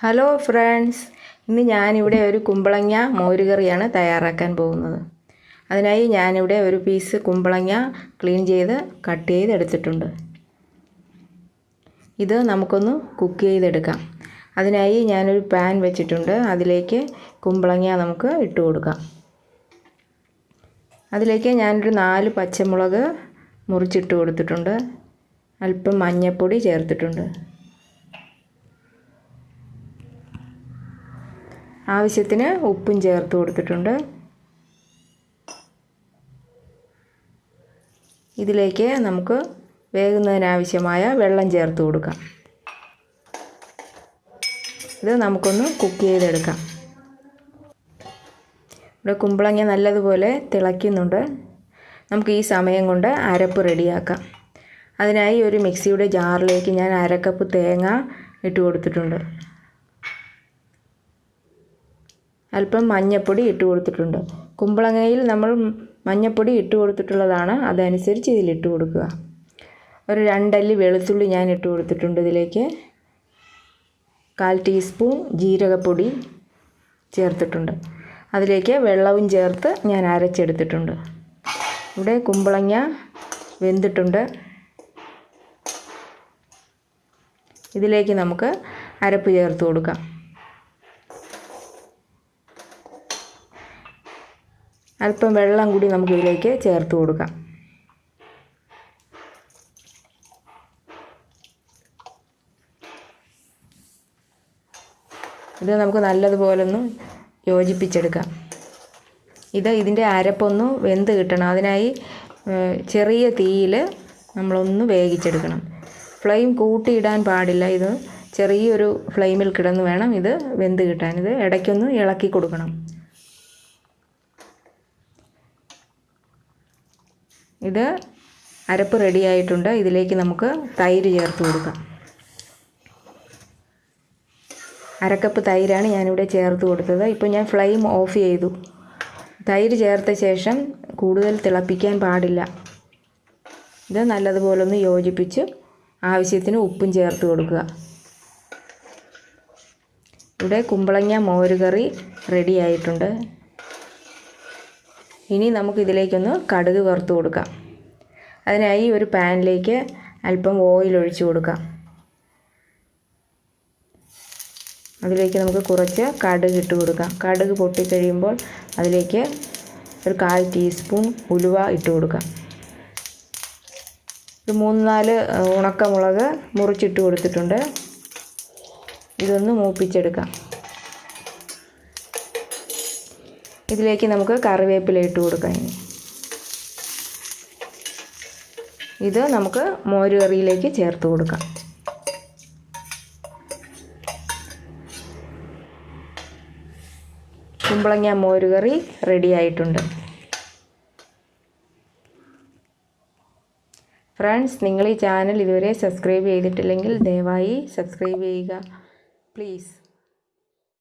Hello friends, ഇന്ന് ഞാനിവിടെ ഒരു കുമ്പളങ്ങ മോരുകറിയാണ് തയ്യാറാക്കാൻ പോകുന്നത്. അതിനായി ഞാനിവിടെ ഒരു പീസ് കുമ്പളങ്ങ ക്ലീൻ ചെയ്ത് കട്ട് ചെയ്തെടുത്തിട്ടുണ്ട്. ഇത് നമുക്കൊന്ന് കുക്ക് ചെയ്തെടുക്കാം. അതിനായി ഞാനൊരു പാൻ വെച്ചിട്ടുണ്ട്. അതിലേക്ക് കുമ്പളങ്ങ നമുക്ക് ഇട്ട് കൊടുക്കാം. അതിലേക്ക് ഞാനൊരു 4 പച്ചമുളക് മുറിച്ചിട്ട് കൊടുത്തിട്ടുണ്ട്. അല്പം മഞ്ഞൾപ്പൊടി ചേർത്തിട്ടുണ്ട്. ആവശ്യത്തിന് ഉപ്പും ചേർത്ത് കൊടുത്തിട്ടുണ്ട്. ഇതിലേക്ക് നമുക്ക് വേകുന്നതിനാവശ്യമായ വെള്ളം ചേർത്ത് കൊടുക്കാം. ഇത് നമുക്കൊന്ന് കുക്ക് ചെയ്തെടുക്കാം. ഇവിടെ കുമ്പളങ്ങ നല്ലതുപോലെ തിളയ്ക്കുന്നുണ്ട്. നമുക്ക് ഈ സമയം കൊണ്ട് അരപ്പ് റെഡിയാക്കാം. അതിനായി ഒരു മിക്സിയുടെ ജാറിലേക്ക് ഞാൻ 1/2 കപ്പ് തേങ്ങ ഇട്ട് കൊടുത്തിട്ടുണ്ട്. അല്പം മഞ്ഞൾപ്പൊടി ഇട്ട് കൊടുത്തിട്ടുണ്ട്. കുമ്പളങ്ങയിൽ നമ്മൾ മഞ്ഞൾപ്പൊടി ഇട്ട് കൊടുത്തിട്ടുള്ളതാണ്, അതനുസരിച്ച് ഇതിലിട്ട് കൊടുക്കുക. ഒരു 2 അല്ലി വെളുത്തുള്ളി ഞാൻ ഇട്ട് കൊടുത്തിട്ടുണ്ട്. ഇതിലേക്ക് 1/4 ടീസ്പൂൺ ജീരകപ്പൊടി ചേർത്തിട്ടുണ്ട്. അതിലേക്ക് വെള്ളവും ചേർത്ത് ഞാൻ അരച്ചെടുത്തിട്ടുണ്ട്. ഇവിടെ കുമ്പളങ്ങ വെന്തിട്ടുണ്ട്. ഇതിലേക്ക് നമുക്ക് അരപ്പ് ചേർത്ത് കൊടുക്കാം. അല്പം വെള്ളം കൂടി നമുക്കിതിലേക്ക് ചേർത്ത് കൊടുക്കാം. ഇത് നമുക്ക് നല്ലതുപോലെ ഒന്ന് യോജിപ്പിച്ചെടുക്കാം. ഇതിൻ്റെ അരപ്പൊന്ന് വെന്ത് കിട്ടണം. അതിനായി ചെറിയ തീയിൽ നമ്മളൊന്ന് വേവിച്ചെടുക്കണം. ഫ്ലെയിം കൂട്ടിയിടാൻ പാടില്ല. ഇത് ചെറിയൊരു ഫ്ലെയിമിൽ കിടന്ന് വേണം ഇത് വെന്ത് കിട്ടാൻ. ഇത് ഇടയ്ക്കൊന്ന് ഇളക്കി കൊടുക്കണം. ഇത് അരപ്പ് റെഡിയായിട്ടുണ്ട്. ഇതിലേക്ക് നമുക്ക് തൈര് ചേർത്ത് കൊടുക്കാം. 1/2 കപ്പ് തൈരാണ് ഞാനിവിടെ ചേർത്ത് കൊടുത്തത്. ഇപ്പോൾ ഞാൻ ഫ്ലെയിം ഓഫ് ചെയ്തു. തൈര് ചേർത്ത ശേഷം കൂടുതൽ തിളപ്പിക്കാൻ പാടില്ല. ഇത് നല്ലതുപോലെ ഒന്ന് യോജിപ്പിച്ച് ആവശ്യത്തിന് ഉപ്പും ചേർത്ത് കൊടുക്കുക. ഇവിടെ കുമ്പളങ്ങ മോരുകറി റെഡിയായിട്ടുണ്ട്. ഇനി നമുക്കിതിലേക്കൊന്ന് കടുക് വറുത്ത് കൊടുക്കാം. അതിനായി ഒരു പാനിലേക്ക് അല്പം ഓയിൽ ഒഴിച്ച് കൊടുക്കാം. അതിലേക്ക് നമുക്ക് കുറച്ച് കടുക് ഇട്ട് കൊടുക്കാം. കടുക് പൊട്ടിക്കഴിയുമ്പോൾ അതിലേക്ക് ഒരു 1/4 ടീസ്പൂൺ ഉലുവ ഇട്ട് കൊടുക്കാം. ഒരു 3-4 ഉണക്കമുളക് മുറിച്ചിട്ട് കൊടുത്തിട്ടുണ്ട്. ഇതൊന്ന് മൂപ്പിച്ചെടുക്കാം. ഇതിലേക്ക് നമുക്ക് കറിവേപ്പില ഇട്ട് കൊടുക്കാം. ഇത് നമുക്ക് മോരുകറിയിലേക്ക് ചേർത്ത് കൊടുക്കാം. കുമ്പളങ്ങ മോരുകറി റെഡിയായിട്ടുണ്ട്. ഫ്രണ്ട്സ്, നിങ്ങൾ ഈ ചാനൽ ഇതുവരെ സബ്സ്ക്രൈബ് ചെയ്തിട്ടില്ലെങ്കിൽ ദയവായി സബ്സ്ക്രൈബ് ചെയ്യുക പ്ലീസ്.